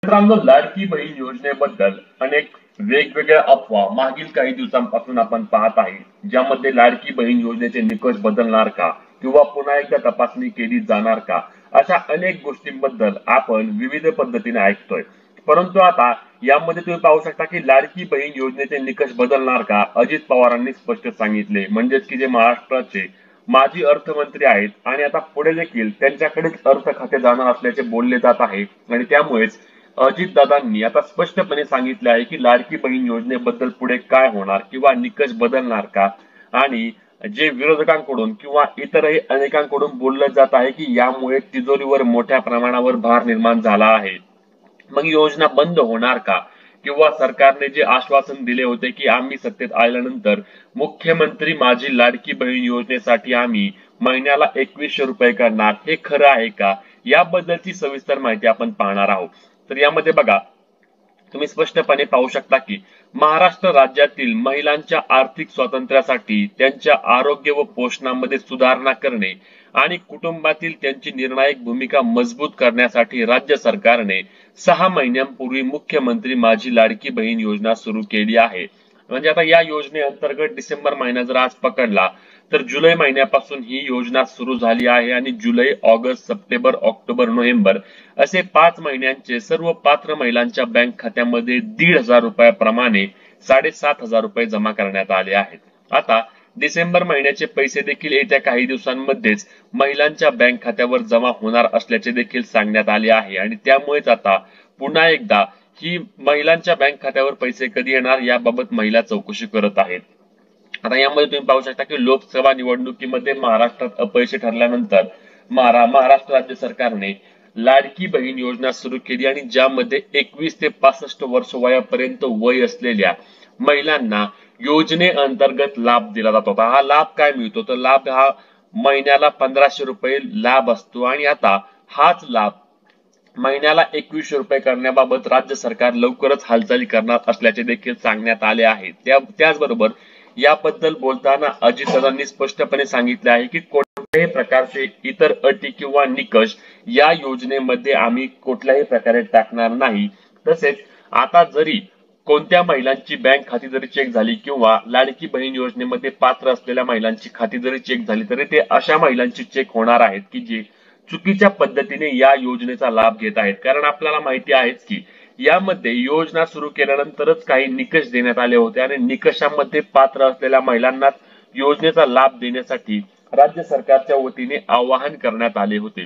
मित्रांनो, लाडकी बहीण योजनेबद्दल अनेक वेगवेगळ्या अफवा मागील काही दिवसांपासून आपण पाहत आहे, ज्यामध्ये लाडकी बहीण योजनेचे निकष बदलणार का किंवा पुन्हा एकदा तपासणी केली जाणार का, अशा अनेक गोष्टींबद्दल आपण विविध पद्धतीने ऐकतोय. परंतु आता यामध्ये तुम्ही पाहू शकता की लाडकी बहीण योजनेचे निकष बदलणार का, अजित पवारांनी स्पष्ट सांगितले. म्हणजेच की जे महाराष्ट्राचे माजी अर्थमंत्री आहेत आणि आता पुढे देखील त्यांच्याकडेच अर्थ खाते जाणार असल्याचे बोलले जात आहे. आणि त्यामुळेच अजितदादांनी आता स्पष्टपणे सांगितले आहे की लाडकी बहीण योजनेबद्दल पुढे काय होणार किंवा निकष बदलणार का. आणि जे विरोधकांकडून किंवा इतरही अनेकांकडून बोललं जात आहे की यामुळे तिजोरीवर मोठ्या प्रमाणावर भार निर्माण झाला आहे, मग योजना बंद होणार का, किंवा सरकारने जे आश्वासन दिले होते की आम्ही सत्तेत आल्यानंतर मुख्यमंत्री माझी लाडकी बहीण योजनेसाठी आम्ही महिन्याला 2100 रुपये करणार, हे खरं आहे का, याबद्दलची सविस्तर माहिती आपण पाहणार आहोत. तर यामध्ये बघा, तुम्ही स्पष्टपणे पाहू शकता की महाराष्ट्र राज्यातील महिलांच्या आर्थिक स्वातंत्र्यासाठी, त्यांच्या आरोग्य व पोषणामध्ये सुधारणा करणे आणि कुटुंबातील त्यांची निर्णायक भूमिका मजबूत करण्यासाठी राज्य सरकारने 6 महिन्यांपूर्वी मुख्यमंत्री माझी लाडकी बहीण योजना सुरू केली आहे. म्हणजे आता या योजनेअंतर्गत डिसेंबर महिना जर आज पकडला तर जुलै महिन्यापासून ही योजना सुरू झाली आहे आणि जुलै, ऑगस्ट, सप्टेंबर, ऑक्टोबर, नोव्हेंबर असे 5 महिन्यांचे सर्व पात्र महिलांच्या बँक खात्यामध्ये 1,500 रुपयाप्रमाणे 7,500 रुपये जमा करण्यात आले आहेत. आता डिसेंबर महिन्याचे पैसे देखील येत्या काही दिवसांमध्येच महिलांच्या बँक खात्यावर जमा होणार असल्याचे देखील सांगण्यात आले आहे. आणि त्यामुळेच आता पुन्हा एकदा ही महिलांच्या बँक खात्यावर पैसे कधी येणार याबाबत महिला चौकशी करत आहेत. आता यामध्ये तुम्ही पाहू शकता की लोकसभा निवडणुकीमध्ये महाराष्ट्रात अपयशी ठरल्यानंतर महाराष्ट्र राज्य सरकारने लाडकी बहीण योजना सुरू केली आणि ज्यामध्ये 21 ते 65 वर्ष वयापर्यंत वय असलेल्या महिलांना योजनेअंतर्गत लाभ दिला जात होता. हा लाभ काय मिळतो, तर लाभ हा महिन्याला 1500 रुपये लाभ असतो. आणि आता हाच लाभ महिन्याला 2100 रुपये करण्याबाबत राज्य सरकार लवकरच हालचाली करणार असल्याचे देखील सांगण्यात आले आहे. त्याचबरोबर याबद्दल बोलताना अजितदादांनी स्पष्टपणे सांगितले आहे की कोणत्याही प्रकारचे इतर अटी किंवा निकष या योजनेमध्ये आम्ही कुठल्याही प्रकारे टाकणार नाही. तसेच आता जरी कोणत्या महिलांची बँक खाती जरी चेक झाली किंवा लाडकी बहीण योजनेमध्ये पात्र असलेल्या महिलांची खाती जरी चेक झाली तरी ते अशा महिलांची चेक होणार आहेत की जे चुकीच्या पद्धतीने या योजनेचा लाभ घेत आहेत. कारण आपल्याला माहिती आहेच की यामध्ये योजना सुरू केल्यानंतरच काही निकष देण्यात आले होते आणि निकषांमध्ये पात्र असलेल्या महिलांना योजनेचा लाभ देण्यासाठी राज्य सरकारच्या वतीने आवाहन करण्यात आले होते.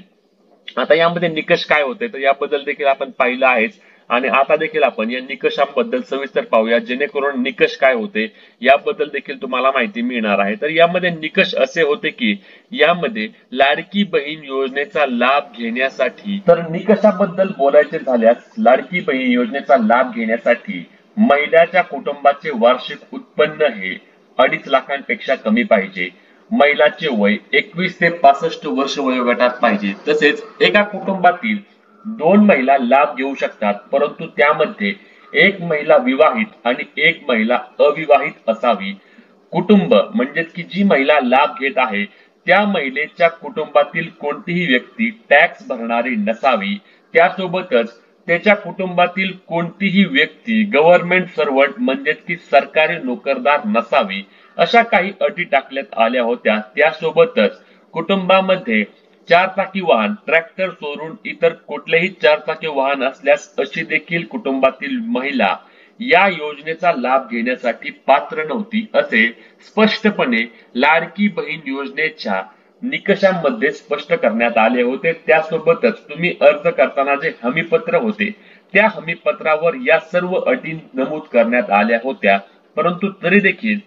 आता यामध्ये निकष काय होते तर याबद्दल देखील आपण पाहिलं आहेच. आणि आता देखील आपण या निकषांबद्दल सविस्तर पाहूया, जेणेकरून निकष काय होते याबद्दल देखील तुम्हाला माहिती मिळणार आहे. तर यामध्ये निकष असे होते की यामध्ये लाडकी बहीण योजनेचा लाभ घेण्यासाठी, तर निकषाबद्दल बोलायचे झाल्यास लाडकी बहीण योजनेचा लाभ घेण्यासाठी महिलेच्या कुटुंबाचे वार्षिक उत्पन्न हे 2.5 लाखांपेक्षा कमी पाहिजे. महिलाचे वय 21 ते 65 वर्ष वयोगटात पाहिजे. तसेच एका कुटुंबातील 2 महिला लाभ घेऊ शकतात, परंतु त्यामध्ये एक महिला विवाहित आणि एक महिला अविवाहित असावी. कुटुंब म्हणजे की जी महिला लाभ घेत आहे त्या महिलेच्या कुटुंबातील कोणतीही व्यक्ती टॅक्स भरणारी नसावी. त्यासोबतच त्याच्या कुटुंबातील कोणतीही व्यक्ती गव्हर्नमेंट सर्वंट म्हणजे की सरकारी नोकरदार नसावी. अशा काही अटी टाकण्यात आल्या होत्या. त्यासोबतच कुटुंबामध्ये 4 चाकी वाहन, ट्रॅक्टर सोडून इतर कुठलेही 4 चाकी वाहन असल्यास अशी देखील कुटुंबातील महिला या योजनेचा लाभ घेण्यासाठी पात्र नव्हती, असे स्पष्टपणे लाडकी बहीण योजनेच्या निकषांमध्ये स्पष्ट करण्यात आले होते. त्यासोबतच तुम्ही अर्ज करताना जे हमीपत्र होते त्या हमीपत्रावर या सर्व अटी नमूद करण्यात आल्या होत्या. परंतु तरी देखील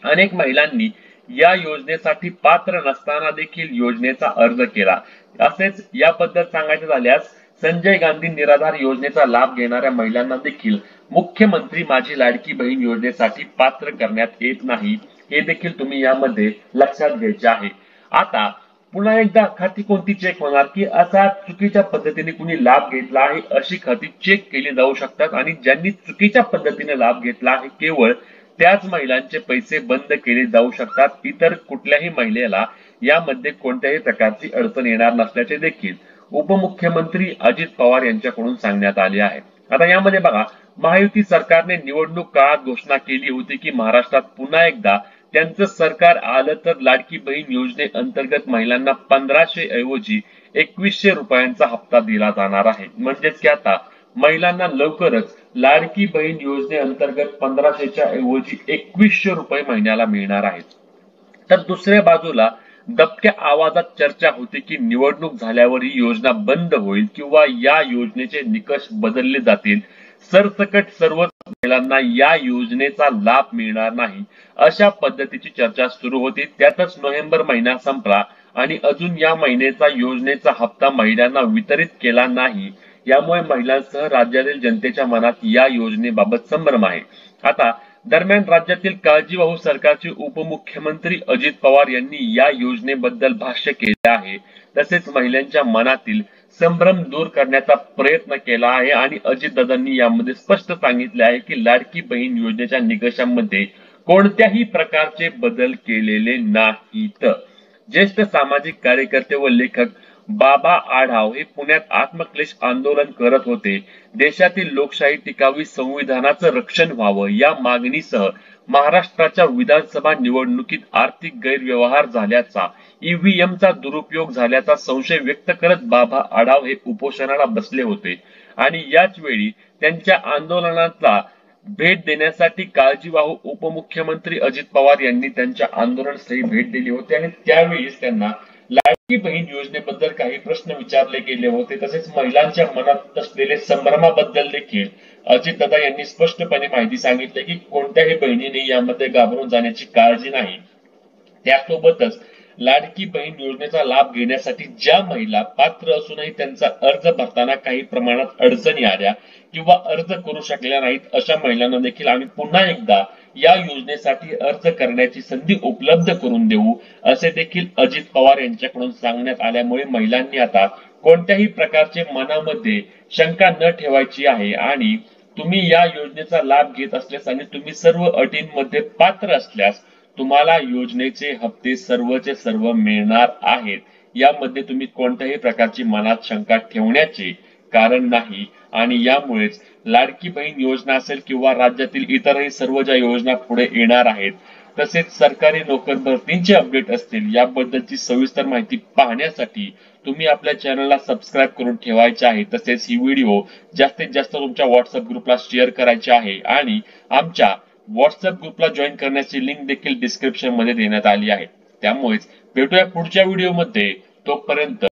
अनेक महिलांनी या योजनेसाठी पात्र नसताना देखील योजनेचा अर्ज केला. असेच याबद्दल सांगायचे झाल्यास संजय गांधी निराधार योजनेचा लाभ घेणाऱ्या महिलांना देखील मुख्यमंत्री माझी लाडकी बहीण योजनेसाठी पात्र करण्यात येत नाही, हे देखील तुम्ही यामध्ये लक्षात घ्यायचे आहे. आता पुन्हा एकदा खाती कोणती चेक होणार की असा चुकीच्या पद्धतीने कुणी लाभ घेतला आहे अशी खाती चेक केली जाऊ शकतात आणि ज्यांनी चुकीच्या पद्धतीने लाभ घेतला आहे केवळ त्याच महिलांचे पैसे बंद केले जाऊ शकतात. इतर कुठल्याही महिलेला यामध्ये कोणत्याही प्रकारची अडचण येणार नसल्याचे देखील उपमुख्यमंत्री अजित पवार यांच्याकडून सांगण्यात आले आहे। आता यामध्ये बघा, महायुती सरकारने निवडणूक काळात घोषणा केली होती की महाराष्ट्रात पुन्हा एकदा त्यांचं सरकार आलं तर लाडकी बहीण योजनेअंतर्गत महिलांना 1500 ऐवजी 2100 रुपयांचा हप्ता दिला जाणार आहे। म्हणजेच की आता महिलांना लवकरच लाडकी बहीण योजनेअंतर्गत 1500च्या ऐवजी 2100 रुपये महिन्याला मिळणार आहेत। तर दुसऱ्या बाजूला दबक्या आवाजात चर्चा होती की निवडणूक झाल्यावर ही योजना बंद होईल किंवा या योजनेचे निकष बदलले जातील, सरसकट सर्वच महिलांना या योजनेचा लाभ मिळणार नाही, अशा पद्धतीची चर्चा सुरू होती। त्यातच नोव्हेंबर महिना संपला आणि अजून या महिन्याचा योजनेचा हप्ता महिलांना वितरित केला नाही। यामुळे महिलांसह राज्यातील जनतेच्या मनात या योजनेबाबत संभ्रम आहे। आता दरम्यान राज्यातील काळजीवाहू सरकारचे उपमुख्यमंत्री अजित पवार यांनी या योजनेबद्दल भाष्य केले आहे। तसेच महिलांच्या मनातील संभ्रम दूर करण्याचा प्रयत्न केला आहे आणि अजितदादांनी यामध्ये स्पष्ट सांगितले आहे की लाडकी बहीण योजनेच्या निकषांमध्ये कोणत्याही प्रकारचे बदल केलेले नाहीत। ज्येष्ठ सामाजिक कार्यकर्ते व लेखक बाबा आढाव हे पुण्यात आत्मक्लेश आंदोलन करत होते। देशातील लोकशाही टिकावी, संविधानाचं रक्षण व्हावं या मागणीसह महाराष्ट्राच्या विधानसभा निवडणुकीत आर्थिक गैरव्यवहार झाल्याचा, ईव्हीएमचा दुरुपयोग झाल्याचा संशय व्यक्त करत बाबा आढाव हे उपोषणाला बसले होते आणि याच वेळी त्यांच्या आंदोलनाला भेट देण्यासाठी काळजीवाहू उपमुख्यमंत्री अजित पवार यांनी त्यांच्या आंदोलनस्थळी भेट दिली होती आणि त्यावेळीच त्यांना लाडकी बहीण योजनेबद्दल काही प्रश्न विचारले गेले होते। तसेच महिलांच्या मनात असलेले संभ्रमाबद्दल देखील अजितदादा यांनी स्पष्टपणे माहिती सांगितली की कोणत्याही बहिणीने यामध्ये घाबरून जाण्याची काळजी नाही। त्यासोबतच लाडकी बहीण योजनेचा लाभ घेण्यासाठी ज्या महिला पात्र असूनही त्यांचा अर्ज भरताना काही प्रमाणात अडचणी आल्या किंवा अर्ज करू शकल्या नाहीत, अशा महिलांना देखील आम्ही पुन्हा एकदा या योजनेसाठी अर्ज करण्याची संधी उपलब्ध करून देऊ, असे देखील अजित पवार यांच्याकडून सांगण्यात आल्यामुळे महिलांनी आता कोणत्याही प्रकारचे मनामध्ये शंका न ठेवायची आहे आणि तुम्ही या योजनेचा लाभ घेत असल्यास आणि तुम्ही सर्व अटींमध्ये पात्र असल्यास तुम्हाला योजनेचे हप्ते सर्वचे सर्व मिळणार आहेत। यामध्ये तुम्ही कोणत्याही प्रकारची मनात शंका ठेवण्याचे कारण नाही आणि यामुळेच लाडकी बहीण योजना असेल किंवा राज्यातील इतरही सर्व ज्या योजना पुढे येणार आहेत, तसेच सरकारी नोकर भरतींचे अपडेट असतील, याबद्दलची सविस्तर माहिती पाहण्यासाठी तुम्ही आपल्या चॅनलला सबस्क्राईब करून ठेवायचे आहे। तसेच ही व्हिडिओ जास्तीत जास्त तुमच्या व्हॉट्सअप ग्रुपला शेअर करायची आहे आणि आमच्या व्हॉट्सअप ग्रुपला जॉईन करण्याची लिंक देखील डिस्क्रिप्शन मध्ये देण्यात आली आहे। त्यामुळेच भेटूया पुढच्या व्हिडिओमध्ये, तोपर्यंत